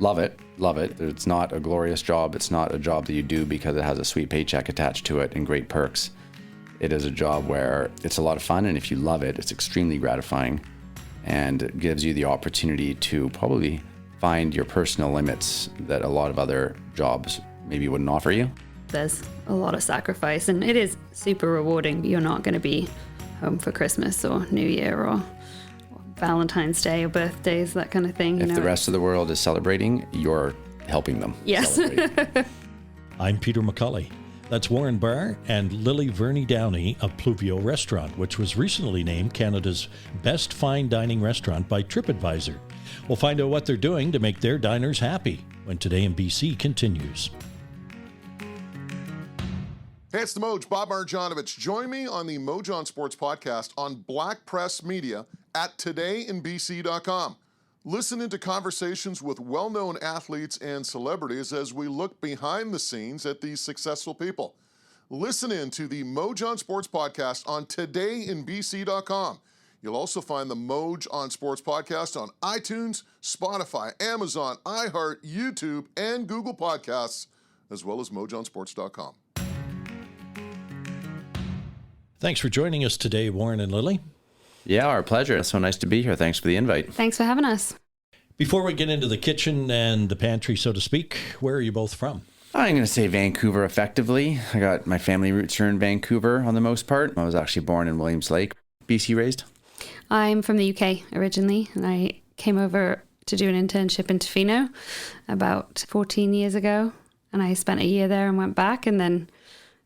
Love it. Love it. It's not a glorious job. It's not a job that you do because it has a sweet paycheck attached to it and great perks. It is a job where it's a lot of fun, and if you love it, it's extremely gratifying, and it gives you the opportunity to probably find your personal limits that a lot of other jobs maybe wouldn't offer you. There's a lot of sacrifice, and it is super rewarding. You're not going to be home for Christmas or New Year or Valentine's Day or birthdays, that kind of thing. If the rest of the world is celebrating, you're helping them. Yes. I'm Peter McCully. That's Warren Barr and Lily Verney-Downey of Pluvio Restaurant, which was recently named Canada's best fine dining restaurant by TripAdvisor. We'll find out what they're doing to make their diners happy when Today in BC continues. Hey, it's the Moj, Bob Marjanovic. Join me on the Moj on Sports podcast on Black Press Media at todayinbc.com. Listen into conversations with well-known athletes and celebrities as we look behind the scenes at these successful people. Listen in to the Moj on Sports podcast on todayinbc.com. You'll also find the Moj on Sports podcast on iTunes, Spotify, Amazon, iHeart, YouTube, and Google Podcasts, as well as mojonsports.com. Thanks for joining us today, Warren and Lily. Yeah, our pleasure. It's so nice to be here. Thanks for the invite. Thanks for having us. Before we get into the kitchen and the pantry, so to speak, where are you both from? I'm going to say Vancouver effectively. I got my family roots are in Vancouver on the most part. I was actually born in Williams Lake. BC raised? I'm from the UK originally, and I came over to do an internship in Tofino about 14 years ago, and I spent a year there and went back, and then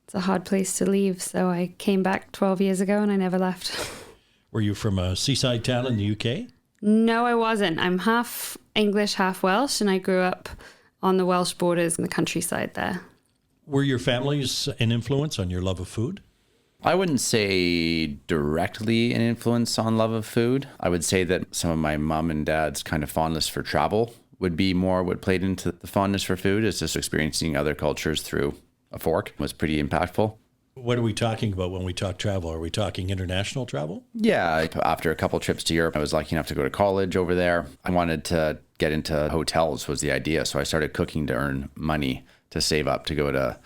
it's a hard place to leave, so I came back 12 years ago and I never left. Were you from a seaside town in the UK? No, I wasn't. I'm half English, half Welsh, and I grew up on the Welsh borders in the countryside there. Were your families an influence on your love of food? I wouldn't say directly an influence on love of food. I would say that some of my mom and dad's kind of fondness for travel would be more what played into the fondness for food. Is just experiencing other cultures through a fork was pretty impactful. What are we talking about when we talk travel? Are we talking international travel? Yeah, after a couple trips to Europe, I was lucky enough to go to college over there. I wanted to get into hotels was the idea, so I started cooking to earn money to save up to go to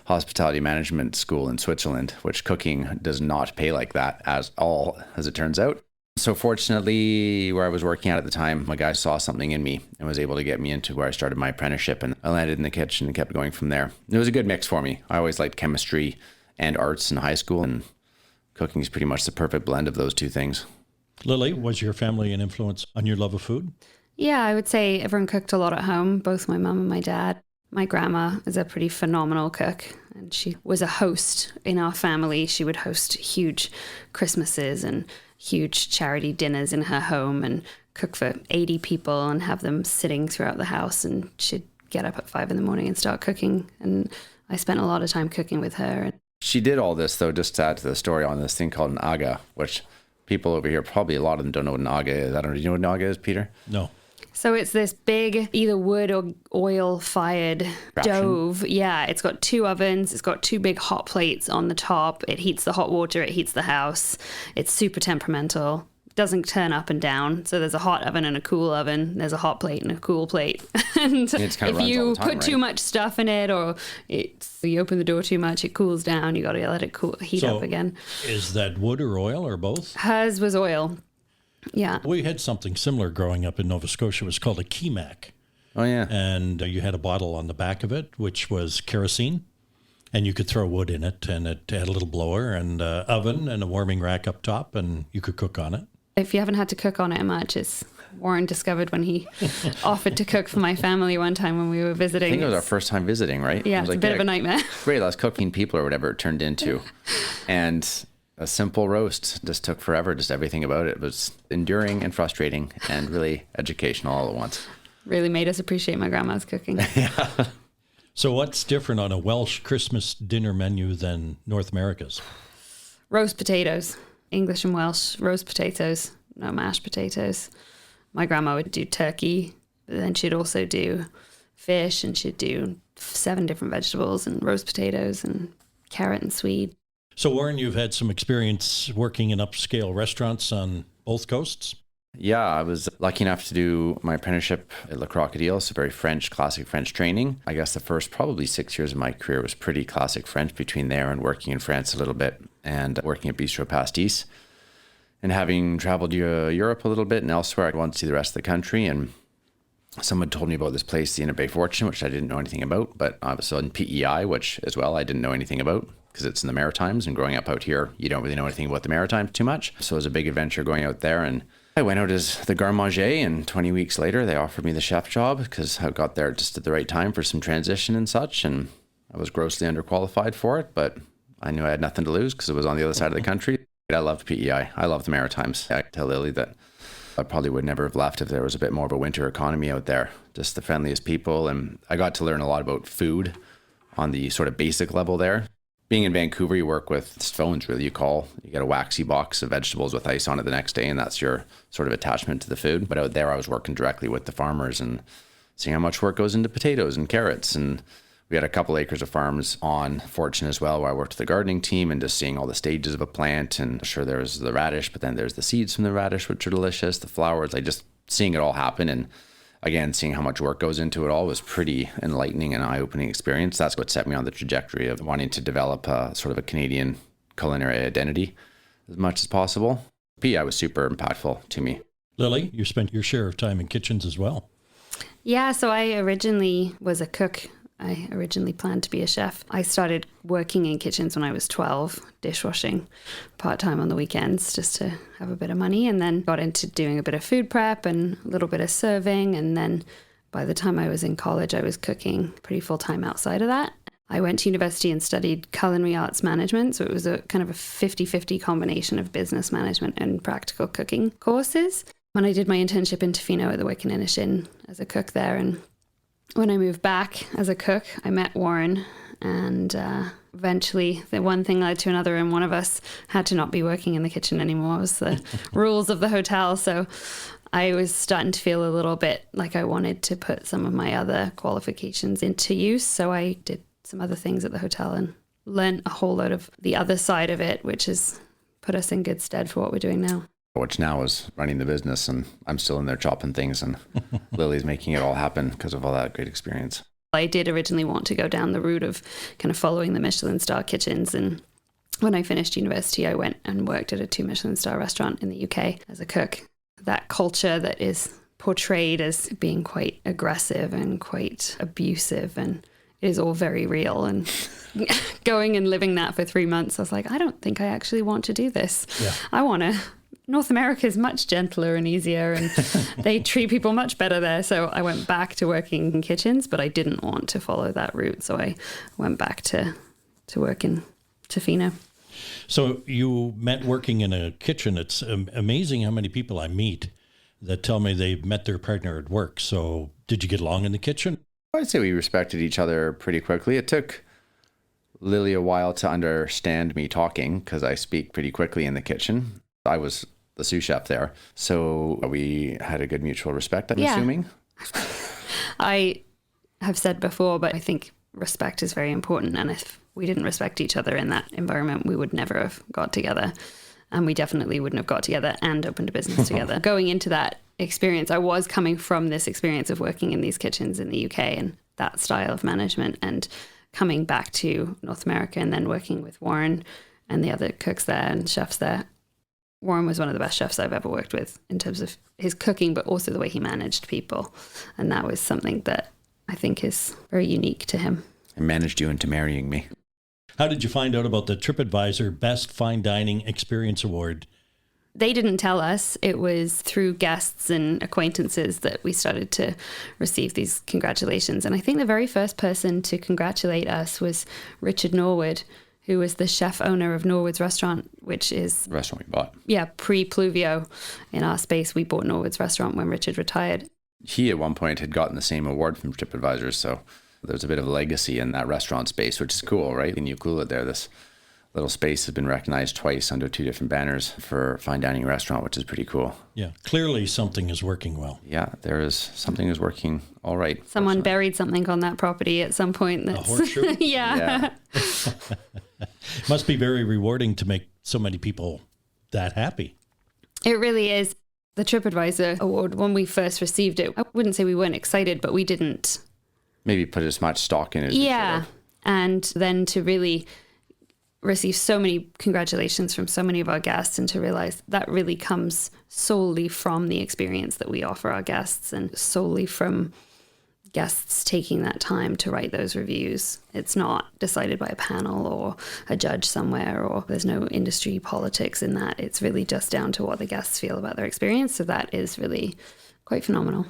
hospitality management school in Switzerland, which cooking does not pay like that as it turns out. So fortunately, where I was working at the time, my guy saw something in me and was able to get me into where I started my apprenticeship, and I landed in the kitchen and kept going from there. It was a good mix for me. I always liked chemistry and arts in high school, and cooking is pretty much the perfect blend of those two things. Lily, was your family an influence on your love of food? Yeah, I would say everyone cooked a lot at home, both my mum and my dad. My grandma is a pretty phenomenal cook, and she was a host in our family. She would host huge Christmases and huge charity dinners in her home and cook for 80 people and have them sitting throughout the house, and she'd get up at 5 a.m. and start cooking, and I spent a lot of time cooking with her. She did all this, though, just to add to the story, on this thing called an aga, which people over here, probably a lot of them don't know what an aga is. I don't know. Do you know what an aga is, Peter? No. So it's this big, either wood or oil-fired stove. Yeah, it's got 2 ovens. It's got 2 big hot plates on the top. It heats the hot water. It heats the house. It's super temperamental. Doesn't turn up and down. So there's a hot oven and a cool oven. There's a hot plate and a cool plate. And if you put too much stuff in it, or you open the door too much, it cools down. You got to let it heat up again. Is that wood or oil or both? Hers was oil. Yeah. We had something similar growing up in Nova Scotia. It was called a Kimak. Oh, yeah. And you had a bottle on the back of it, which was kerosene. And you could throw wood in it, and it had a little blower and an oven and a warming rack up top, and you could cook on it. If you haven't had to cook on it much, as Warren discovered when he offered to cook for my family one time when we were visiting. I think it was our first time visiting, right? Yeah, it's a bit of a nightmare. Great, less cooking people or whatever it turned into. And a simple roast just took forever, just everything about it was enduring and frustrating and really educational all at once. Really made us appreciate my grandma's cooking. Yeah. So what's different on a Welsh Christmas dinner menu than North America's? Roast potatoes. English and Welsh roast potatoes, no mashed potatoes. My grandma would do turkey, but then she'd also do fish, and she'd do 7 different vegetables and roast potatoes and carrot and swede. So Warren, you've had some experience working in upscale restaurants on both coasts? Yeah, I was lucky enough to do my apprenticeship at Le Crocodile, so very French, classic French training. I guess the first probably 6 years of my career was pretty classic French between there and working in France a little bit and working at Bistro Pastis. And having traveled to Europe a little bit and elsewhere, I wanted to see the rest of the country. And someone told me about this place, the Inn of Bay Fortune, which I didn't know anything about, but I was in PEI, which as well I didn't know anything about because it's in the Maritimes. And growing up out here, you don't really know anything about the Maritimes too much. So it was a big adventure going out there. And I went out as the garde manger, and 20 weeks later, they offered me the chef job because I got there just at the right time for some transition and such. And I was grossly underqualified for it, but I knew I had nothing to lose because it was on the other side of the country. I loved PEI. I loved the Maritimes. I tell Lily that I probably would never have left if there was a bit more of a winter economy out there. Just the friendliest people. And I got to learn a lot about food on the sort of basic level there. Being in Vancouver, you work with phones, really. You call, you get a waxy box of vegetables with ice on it the next day, and that's your sort of attachment to the food. But out there, I was working directly with the farmers and seeing how much work goes into potatoes and carrots. And we had a couple acres of farms on Fortune as well, where I worked with the gardening team and just seeing all the stages of a plant. And sure, there's the radish, but then there's the seeds from the radish, which are delicious, the flowers, like just seeing it all happen. And again, seeing how much work goes into it all was pretty enlightening and eye-opening experience. That's what set me on the trajectory of wanting to develop a sort of a Canadian culinary identity as much as possible. PEI was super impactful to me. Lily, you spent your share of time in kitchens as well. Yeah, so I originally was a cook. I originally planned to be a chef. I started working in kitchens when I was 12, dishwashing part-time on the weekends just to have a bit of money, and then got into doing a bit of food prep and a little bit of serving. And then by the time I was in college, I was cooking pretty full-time outside of that. I went to university and studied culinary arts management, so it was a kind of a 50-50 combination of business management and practical cooking courses. When I did my internship in Tofino at the Wicken Innish Inn as a cook there, and when I moved back as a cook, I met Warren, and eventually the one thing led to another, and one of us had to not be working in the kitchen anymore. It was the rules of the hotel. So I was starting to feel a little bit like I wanted to put some of my other qualifications into use. So I did some other things at the hotel and learned a whole load of the other side of it, which has put us in good stead for what we're doing now. Which now is running the business, and I'm still in there chopping things, and Lily's making it all happen because of all that great experience. I did originally want to go down the route of kind of following the Michelin star kitchens, and when I finished university, I went and worked at a 2 Michelin star restaurant in the UK as a cook. That culture that is portrayed as being quite aggressive and quite abusive, and it is all very real. And going and living that for 3 months, I was like, I don't think I actually want to do this. Yeah. I want to. North America is much gentler and easier, and they treat people much better there. So I went back to working in kitchens, but I didn't want to follow that route. So I went back to work in Tofino. So you met working in a kitchen. It's amazing how many people I meet that tell me they've met their partner at work. So did you get along in the kitchen? I'd say we respected each other pretty quickly. It took Lily a while to understand me talking because I speak pretty quickly in the kitchen. I was the sous chef there, so we had a good mutual respect, I'm assuming. I have said before, but I think respect is very important, and if we didn't respect each other in that environment, we would never have got together, and we definitely wouldn't have got together and opened a business together. Going into that experience, I was coming from this experience of working in these kitchens in the UK and that style of management, and coming back to North America and then working with Warren and the other cooks there and chefs there. Warren was one of the best chefs I've ever worked with in terms of his cooking, but also the way he managed people. And that was something that I think is very unique to him. I managed you into marrying me. How did you find out about the TripAdvisor Best Fine Dining Experience Award? They didn't tell us. It was through guests and acquaintances that we started to receive these congratulations. And I think the very first person to congratulate us was Richard Norwood, who was the chef owner of Norwood's Restaurant, which is... The restaurant we bought. Yeah, pre-Pluvio. In our space, we bought Norwood's Restaurant when Richard retired. He, at one point, had gotten the same award from TripAdvisor, so there's a bit of a legacy in that restaurant space, which is cool, right? In Ucluelet there, this little space has been recognized twice under 2 different banners for fine dining restaurant, which is pretty cool. Yeah, clearly something is working well. Yeah, something is working all right. Someone buried something on that property at some point. A horseshoe? Yeah. Must be very rewarding to make so many people that happy. It really is. The TripAdvisor award, when we first received it, I wouldn't say we weren't excited, but we didn't maybe put as much stock in it as we should have. And then to really receive so many congratulations from so many of our guests, and to realize that really comes solely from the experience that we offer our guests, and solely from guests taking that time to write those reviews. It's not decided by a panel or a judge somewhere, or there's no industry politics in that. It's really just down to what the guests feel about their experience. So that is really quite phenomenal.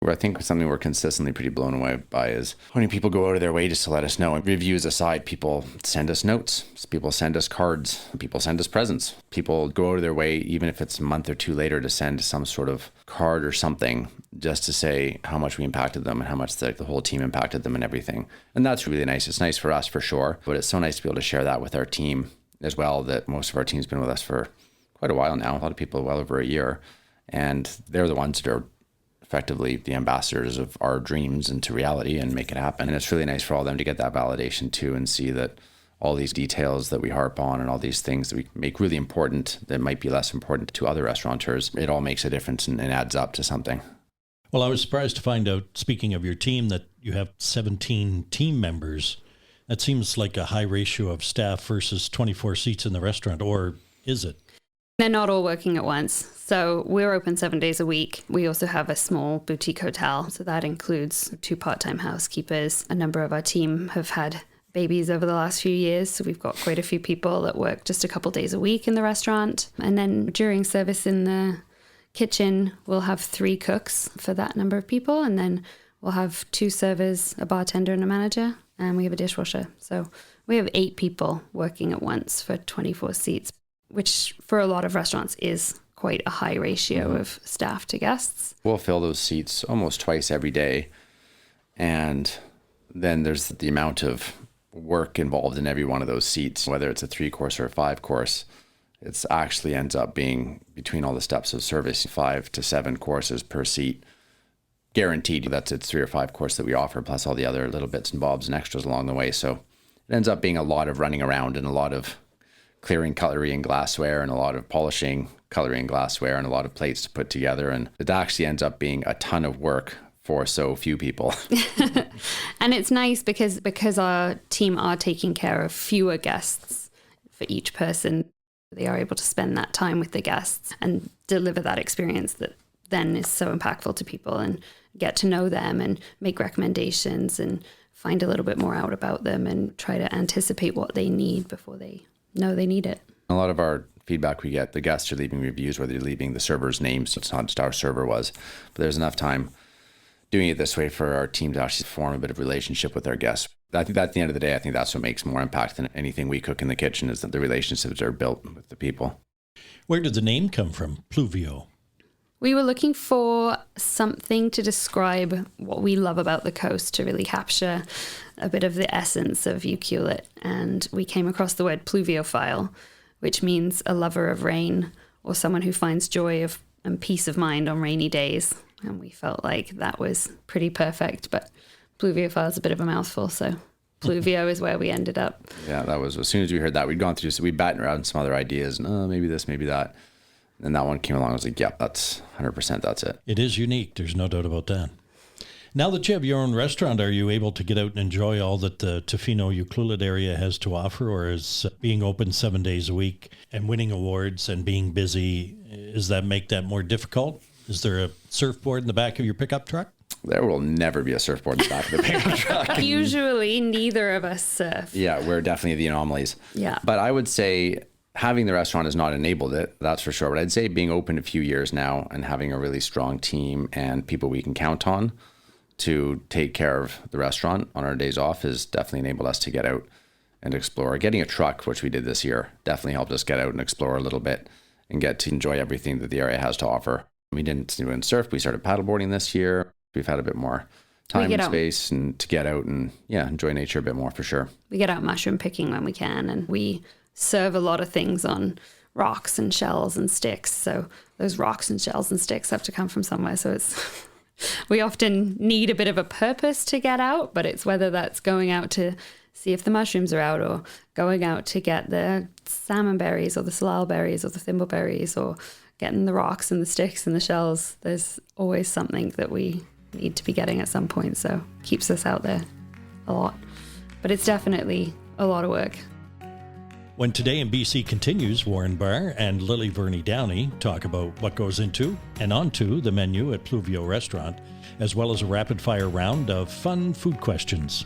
I think something we're consistently pretty blown away by is when people go out of their way just to let us know. And reviews aside, people send us notes, people send us cards, people send us presents. People go out of their way, even if it's a month or two later, to send some sort of card or something just to say how much we impacted them and how much the whole team impacted them and everything. And that's really nice. It's nice for us for sure, but it's so nice to be able to share that with our team as well, that most of our team's been with us for quite a while now. A lot of people well over a year, and they're the ones that are effectively the ambassadors of our dreams into reality and make it happen. And it's really nice for all of them to get that validation too, and see that all these details that we harp on and all these things that we make really important that might be less important to other restaurateurs, it all makes a difference and adds up to something. Well, I was surprised to find out, speaking of your team, that you have 17 team members. That seems like a high ratio of staff versus 24 seats in the restaurant, or is it? They're not all working at once. So we're open 7 days a week. We also have a small boutique hotel. So that includes 2 part-time housekeepers. A number of our team have had babies over the last few years. So we've got quite a few people that work just a couple days a week in the restaurant. And then during service in the kitchen, we'll have 3 cooks for that number of people. And then we'll have 2 servers, a bartender and a manager. And we have a dishwasher. So we have 8 people working at once for 24 seats, which for a lot of restaurants is quite a high ratio of staff to guests. We'll fill those seats almost twice every day. And then there's the amount of work involved in every one of those seats, whether it's a 3-course or a 5-course. It actually ends up being, between all the steps of service, 5 to 7 courses per seat. Guaranteed. That's it's 3 or 5 course that we offer, plus all the other little bits and bobs and extras along the way. So it ends up being a lot of running around and a lot of clearing cutlery and glassware and a lot of polishing cutlery and glassware and a lot of plates to put together. And it actually ends up being a ton of work for so few people. And it's nice because our team are taking care of fewer guests for each person. They are able to spend that time with the guests and deliver that experience that then is so impactful to people, and get to know them and make recommendations and find a little bit more out about them and try to anticipate what they need before they know they need it. A lot of our feedback we get, the guests are leaving reviews where they're leaving the server's name, so it's not just our server was, but there's enough time doing it this way for our team to actually form a bit of relationship with our guests. I think that at the end of the day, I think that's what makes more impact than anything we cook in the kitchen, is that the relationships are built with the people. Where did the name come from, Pluvio? We were looking for something to describe what we love about the coast, to really capture a bit of the essence of Ucluelet. And we came across the word pluviophile, which means a lover of rain, or someone who finds joy and peace of mind on rainy days. And we felt like that was pretty perfect, but pluviophile is a bit of a mouthful, so Pluvio is where we ended up. Yeah, that was, as soon as we heard that, we'd gone through, so we batted around some other ideas, and maybe this, maybe that. And that one came along. I was like, yep, that's 100%, that's it. It is unique. There's no doubt about that. Now that you have your own restaurant, are you able to get out and enjoy all that the Tofino Ucluelet area has to offer, or is being open 7 days a week and winning awards and being busy, does that make that more difficult? Is there a surfboard in the back of your pickup truck? There will never be a surfboard in the back of the pickup truck. Usually neither of us surf. Yeah, we're definitely the anomalies. Yeah. But I would say having the restaurant has not enabled it, that's for sure. But I'd say being open a few years now and having a really strong team and people we can count on to take care of the restaurant on our days off has definitely enabled us to get out and explore. Getting a truck, which we did this year, definitely helped us get out and explore a little bit and get to enjoy everything that the area has to offer. We didn't even surf. We started paddleboarding this year. We've had a bit more time and space and to get out and enjoy nature a bit more for sure. We get out mushroom picking when we can, and we serve a lot of things on rocks and shells and sticks. So those rocks and shells and sticks have to come from somewhere. So it's we often need a bit of a purpose to get out, but it's whether that's going out to see if the mushrooms are out, or going out to get the salmon berries or the salal berries or the thimbleberries, or getting the rocks and the sticks and the shells. There's always something that we need to be getting at some point, so keeps us out there a lot. But it's definitely a lot of work. When Today in BC continues, Warren Barr and Lily Verney-Downey talk about what goes into and onto the menu at Pluvio Restaurant, as well as a rapid-fire round of fun food questions.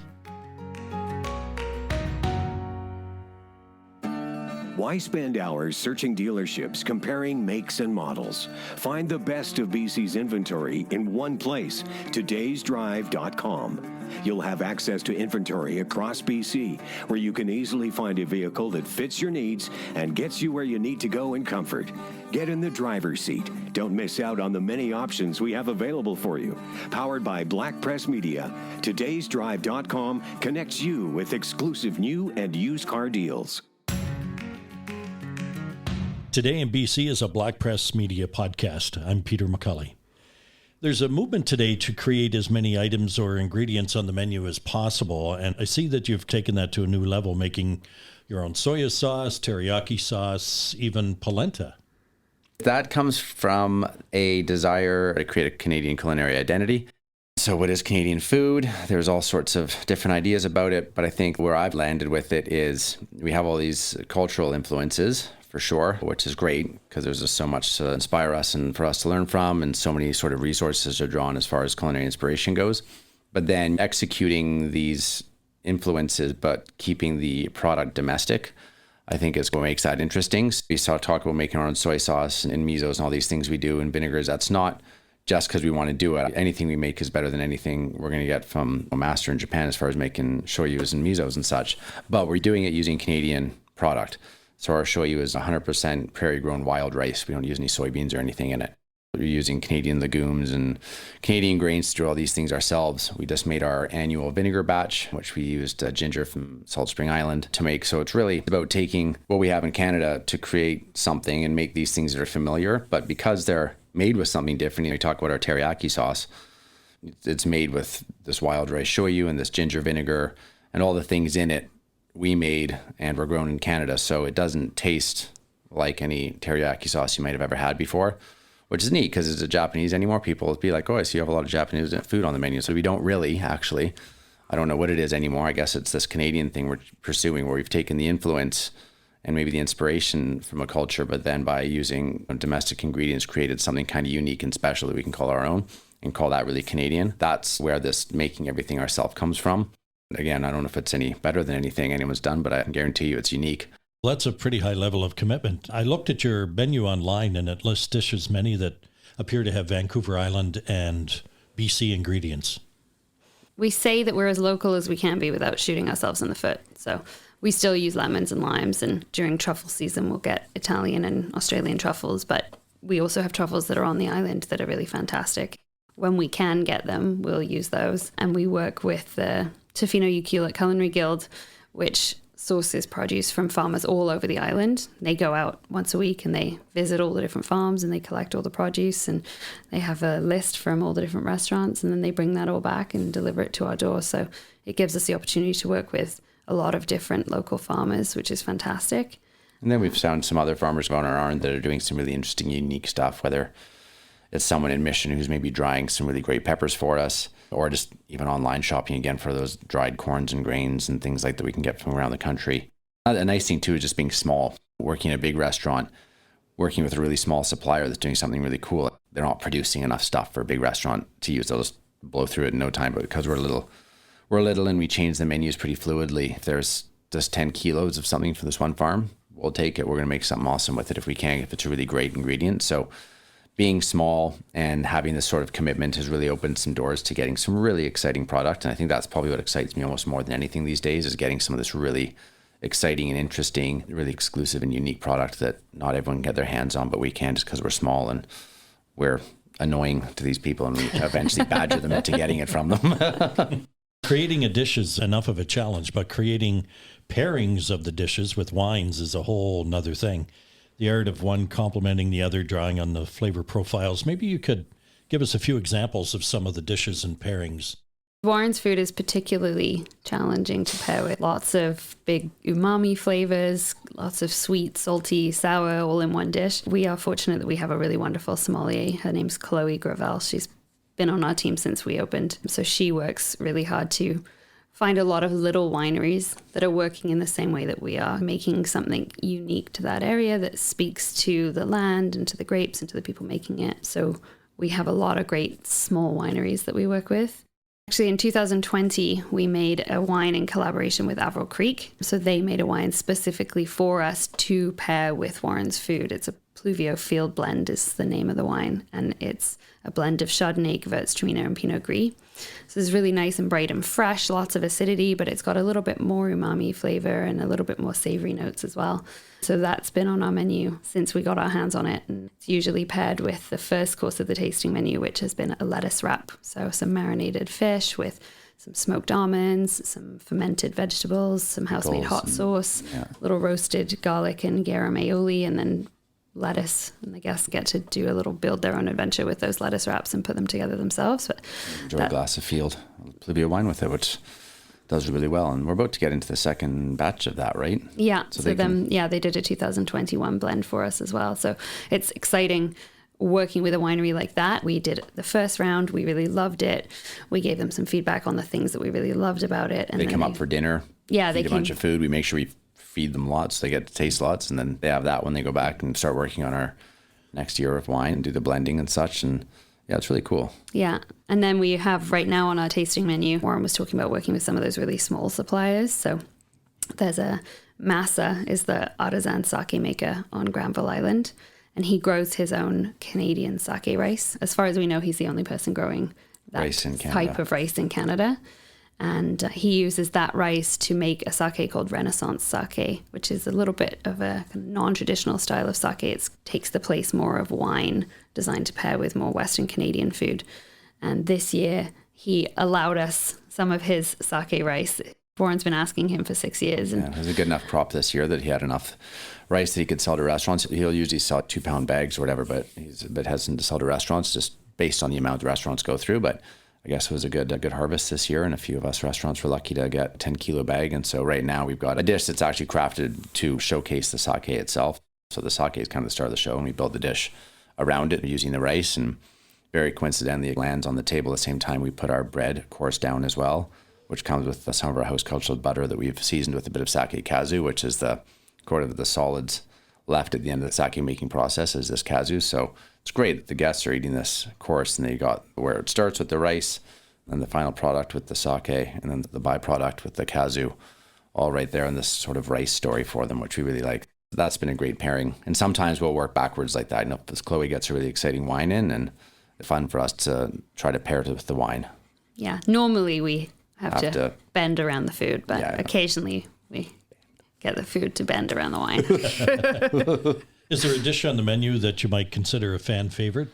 Why spend hours searching dealerships, comparing makes and models? Find the best of BC's inventory in one place, todaysdrive.com. You'll have access to inventory across BC, where you can easily find a vehicle that fits your needs and gets you where you need to go in comfort. Get in the driver's seat. Don't miss out on the many options we have available for you. Powered by Black Press Media, todaysdrive.com connects you with exclusive new and used car deals. Today in BC is a Black Press Media podcast. I'm Peter McCully. There's a movement today to create as many items or ingredients on the menu as possible, and I see that you've taken that to a new level, making your own soya sauce, teriyaki sauce, even polenta. That comes from a desire to create a Canadian culinary identity. So what is Canadian food? There's all sorts of different ideas about it, but I think where I've landed with it is we have all these cultural influences, for sure, which is great because there's just so much to inspire us and for us to learn from, and so many sort of resources are drawn as far as culinary inspiration goes. But then executing these influences but keeping the product domestic, I think is what makes that interesting. So we saw talk about making our own soy sauce and misos and all these things we do and vinegars. That's not just because we want to do it. Anything we make is better than anything we're going to get from a master in Japan as far as making shoyus and misos and such. But we're doing it using Canadian product. So our shoyu is 100% prairie-grown wild rice. We don't use any soybeans or anything in it. We're using Canadian legumes and Canadian grains to do all these things ourselves. We just made our annual vinegar batch, which we used ginger from Salt Spring Island to make. So it's really about taking what we have in Canada to create something and make these things that are familiar. But because they're made with something different, we talk about our teriyaki sauce. It's made with this wild rice shoyu and this ginger vinegar and all the things in it we made and were grown in Canada, so it doesn't taste like any teriyaki sauce you might have ever had before, which is neat because it's a Japanese anymore. People will be like, oh, I see you have a lot of Japanese food on the menu. So we don't really, actually. I don't know what it is anymore. I guess it's this Canadian thing we're pursuing where we've taken the influence and maybe the inspiration from a culture, but then by using domestic ingredients created something kind of unique and special that we can call our own and call that really Canadian. That's where this making everything ourselves comes from. Again, I don't know if it's any better than anything anyone's done, but I can guarantee you it's unique. Well, that's a pretty high level of commitment. I looked at your menu online and it lists dishes, many that appear to have Vancouver Island and BC ingredients. We say that we're as local as we can be without shooting ourselves in the foot. So we still use lemons and limes, and during truffle season, we'll get Italian and Australian truffles, but we also have truffles that are on the island that are really fantastic. When we can get them, we'll use those. And we work with the Tofino Ucluelet Culinary Guild, which sources produce from farmers all over the island. They go out once a week and they visit all the different farms and they collect all the produce, and they have a list from all the different restaurants, and then they bring that all back and deliver it to our door. So it gives us the opportunity to work with a lot of different local farmers, which is fantastic. And then we've found some other farmers on our own that are doing some really interesting, unique stuff, whether it's someone in Mission who's maybe drying some really great peppers for us, or just even online shopping again for those dried corns and grains and things like that we can get from around the country. A nice thing too is just being small, working at a big restaurant, working with a really small supplier that's doing something really cool. They're not producing enough stuff for a big restaurant to use. They'll just blow through it in no time, but because we're little and we change the menus pretty fluidly. If there's just 10 kilos of something for this one farm, we'll take it. We're going to make something awesome with it if we can, if it's a really great ingredient. So being small and having this sort of commitment has really opened some doors to getting some really exciting product. And I think that's probably what excites me almost more than anything these days, is getting some of this really exciting and interesting, really exclusive and unique product that not everyone can get their hands on, but we can just because we're small and we're annoying to these people, and we eventually badger them into getting it from them. Creating a dish is enough of a challenge, but creating pairings of the dishes with wines is a whole nother thing. The art of one complementing the other, drawing on the flavor profiles. Maybe you could give us a few examples of some of the dishes and pairings. Warren's food is particularly challenging to pair with. Lots of big umami flavors, lots of sweet, salty, sour, all in one dish. We are fortunate that we have a really wonderful sommelier. Her name's Chloe Gravel. She's been on our team since we opened. So she works really hard to find a lot of little wineries that are working in the same way that we are, making something unique to that area that speaks to the land and to the grapes and to the people making it. So we have a lot of great small wineries that we work with. Actually, in 2020, we made a wine in collaboration with Avril Creek. So they made a wine specifically for us to pair with Warren's food. It's a Pluvio Field Blend is the name of the wine. And it's a blend of Chardonnay, Gewürztraminer, and Pinot Gris. So it's really nice and bright and fresh, lots of acidity, but it's got a little bit more umami flavor and a little bit more savory notes as well. So that's been on our menu since we got our hands on it. And it's usually paired with the first course of the tasting menu, which has been a lettuce wrap. So some marinated fish with some smoked almonds, some fermented vegetables, some house-made hot sauce, little roasted garlic and garum aioli, and then lettuce. And the guests get to do a little build their own adventure with those lettuce wraps and put them together themselves. But enjoy a glass of field Pluvio wine with it, which does really well. And we're about to get into the second batch of that, right? Yeah. So they did a 2021 blend for us as well. So it's exciting working with a winery like that. We did the first round. We really loved it. We gave them some feedback on the things that we really loved about it. And they come up for dinner. Yeah. They feed a bunch of food. We make sure we feed them lots. They get to taste lots. And then they have that when they go back and start working on our next year of wine and do the blending and such. And yeah, it's really cool. Yeah. And then we have right now on our tasting menu, Warren was talking about working with some of those really small suppliers. So there's Massa is the artisan sake maker on Granville Island. And he grows his own Canadian sake rice. As far as we know, he's the only person growing that type of rice in Canada. And he uses that rice to make a sake called Renaissance sake, which is a little bit of a non-traditional style of sake. It takes the place more of wine, designed to pair with more Western Canadian food. And this year, he allowed us some of his sake rice. Warren's been asking him for 6 years. And it was a good enough crop this year that he had enough rice that he could sell to restaurants. He'll usually sell 2-pound bags or whatever, but he's a bit hesitant to sell to restaurants just based on the amount the restaurants go through. But I guess it was a good harvest this year, and a few of us restaurants were lucky to get a 10-kilo bag. And so right now we've got a dish that's actually crafted to showcase the sake itself. So the sake is kind of the star of the show, and we build the dish around it using the rice. And very coincidentally, it lands on the table at the same time we put our bread course down as well, which comes with some of our house cultured butter that we've seasoned with a bit of sake kazu, which is the quarter of the solids left at the end of the sake making process is this kazu. So it's great that the guests are eating this course, and they got where it starts with the rice, and the final product with the sake, and then the byproduct with the kazu, all right there in this sort of rice story for them, which we really like. That's been a great pairing. And sometimes we'll work backwards like that. You know, because Chloe gets a really exciting wine in, and it's fun for us to try to pair it with the wine. Yeah, normally we have to bend around the food, but occasionally we get the food to bend around the wine. Is there a dish on the menu that you might consider a fan favorite?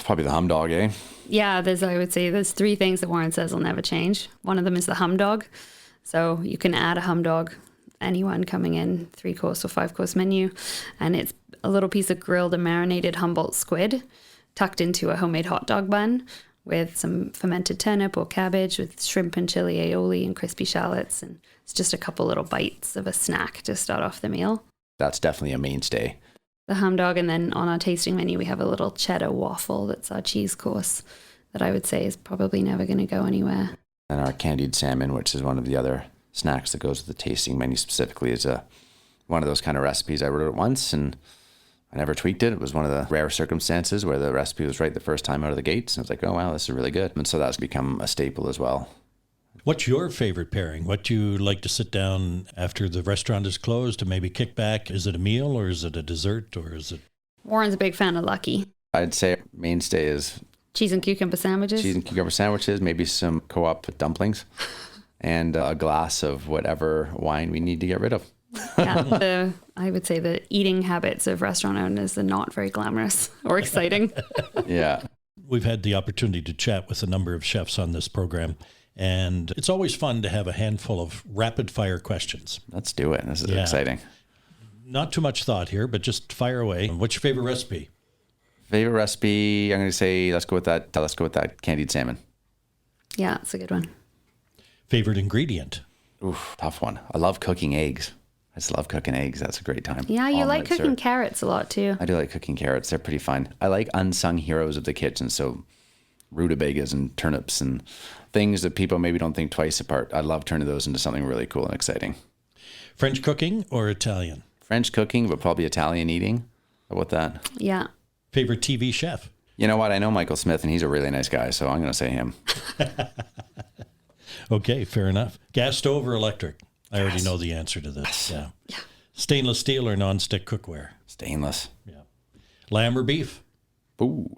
Probably the hum dog, eh? Yeah, I would say there's 3 things that Warren says will never change. One of them is the hum dog. So you can add a hum dog, anyone coming in, 3-course or 5-course menu. And it's a little piece of grilled and marinated Humboldt squid tucked into a homemade hot dog bun with some fermented turnip or cabbage with shrimp and chili aioli and crispy shallots. And it's just a couple little bites of a snack to start off the meal. That's definitely a mainstay. The hum dog, and then on our tasting menu we have a little cheddar waffle that's our cheese course that I would say is probably never going to go anywhere. And our candied salmon, which is one of the other snacks that goes with the tasting menu specifically, is one of those kind of recipes I wrote it once, and I never tweaked it. It was one of the rare circumstances where the recipe was right the first time out of the gates, and I was like, oh wow, this is really good. And so that's become a staple as well. What's your favorite pairing? What do you like to sit down after the restaurant is closed to maybe kick back? Is it a meal, or is it a dessert, or is it? Warren's a big fan of Lucky. I'd say mainstay is cheese and cucumber sandwiches, maybe some co-op dumplings, and a glass of whatever wine we need to get rid of. Yeah, I would say the eating habits of restaurant owners are not very glamorous or exciting. Yeah. We've had the opportunity to chat with a number of chefs on this program, and it's always fun to have a handful of rapid fire questions. Let's do it. This is exciting. Not too much thought here, but just fire away. What's your favorite recipe? Favorite recipe, I'm going to say let's go with that candied salmon. Yeah, it's a good one. Favorite ingredient? Oof, tough one. I love cooking eggs. I just love cooking eggs. That's a great time. Yeah, you like Omelets cooking carrots a lot too. I do like cooking carrots. They're pretty fun. I like unsung heroes of the kitchen. So rutabagas and turnips and things that people maybe don't think twice apart. I love turning those into something really cool and exciting. French cooking or Italian? French cooking, but probably Italian eating. How about that? Yeah. Favorite TV chef? You know what? I know Michael Smith, and he's a really nice guy, so I'm going to say him. Okay, fair enough. Gas stove or electric? I already know the answer to this. Yeah. Stainless steel or nonstick cookware? Stainless. Yeah. Lamb or beef? Ooh.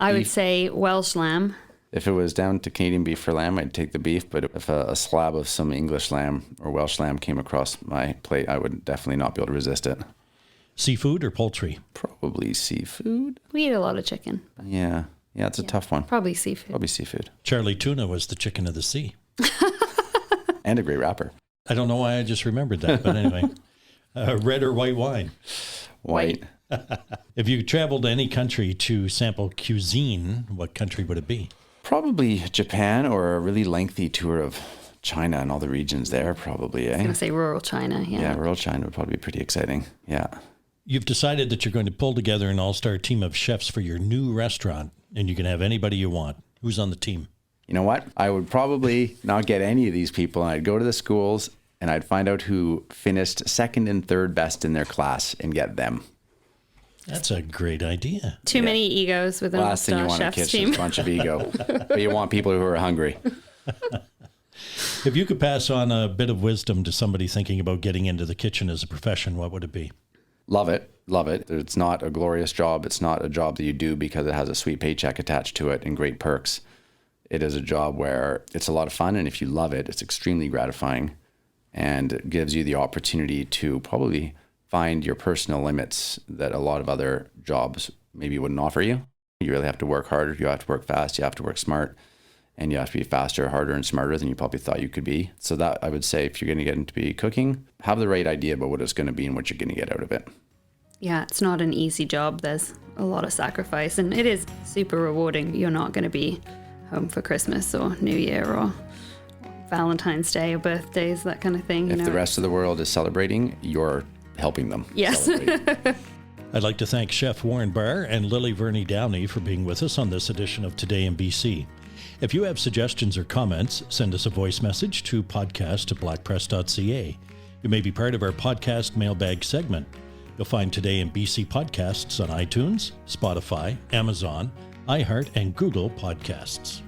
I would say Welsh lamb. If it was down to Canadian beef for lamb, I'd take the beef. But if a slab of some English lamb or Welsh lamb came across my plate, I would definitely not be able to resist it. Seafood or poultry? Probably seafood. We eat a lot of chicken. Yeah. Yeah, it's a tough one. Probably seafood. Probably seafood. Charlie Tuna was the chicken of the sea. And a great rapper. I don't know why I just remembered that, but anyway. Red or white wine? White. If you traveled to any country to sample cuisine, what country would it be? Probably Japan, or a really lengthy tour of China and all the regions there, probably, I'm eh? going to say rural China. Yeah, rural China would probably be pretty exciting. Yeah. You've decided that you're going to pull together an all-star team of chefs for your new restaurant, and you can have anybody you want. Who's on the team? You know what? I would probably not get any of these people, and I'd go to the schools and I'd find out who finished second and third best in their class and get them. That's a great idea. Too many egos within the Last thing you Star want in a Chef's kitchen team. is a bunch of ego. But you want people who are hungry. If you could pass on a bit of wisdom to somebody thinking about getting into the kitchen as a profession, what would it be? Love it. Love it. It's not a glorious job. It's not a job that you do because it has a sweet paycheck attached to it and great perks. It is a job where it's a lot of fun, and if you love it, it's extremely gratifying and it gives you the opportunity to probably find your personal limits that a lot of other jobs maybe wouldn't offer you. You really have to work harder. You have to work fast. You have to work smart. And you have to be faster, harder, and smarter than you probably thought you could be. So that, I would say, if you're going to get into cooking, have the right idea about what it's going to be and what you're going to get out of it. Yeah, it's not an easy job. There's a lot of sacrifice, and it is super rewarding. You're not going to be home for Christmas or New Year or Valentine's Day or birthdays, that kind of thing. If the rest of the world is celebrating, you're helping them. Yes. Celebrate. I'd like to thank Chef Warren Barr and Lily Verney-Downey for being with us on this edition of Today in BC. If you have suggestions or comments, send us a voice message to podcast@blackpress.ca. You may be part of our podcast mailbag segment. You'll find Today in BC podcasts on iTunes, Spotify, Amazon, iHeart, and Google Podcasts.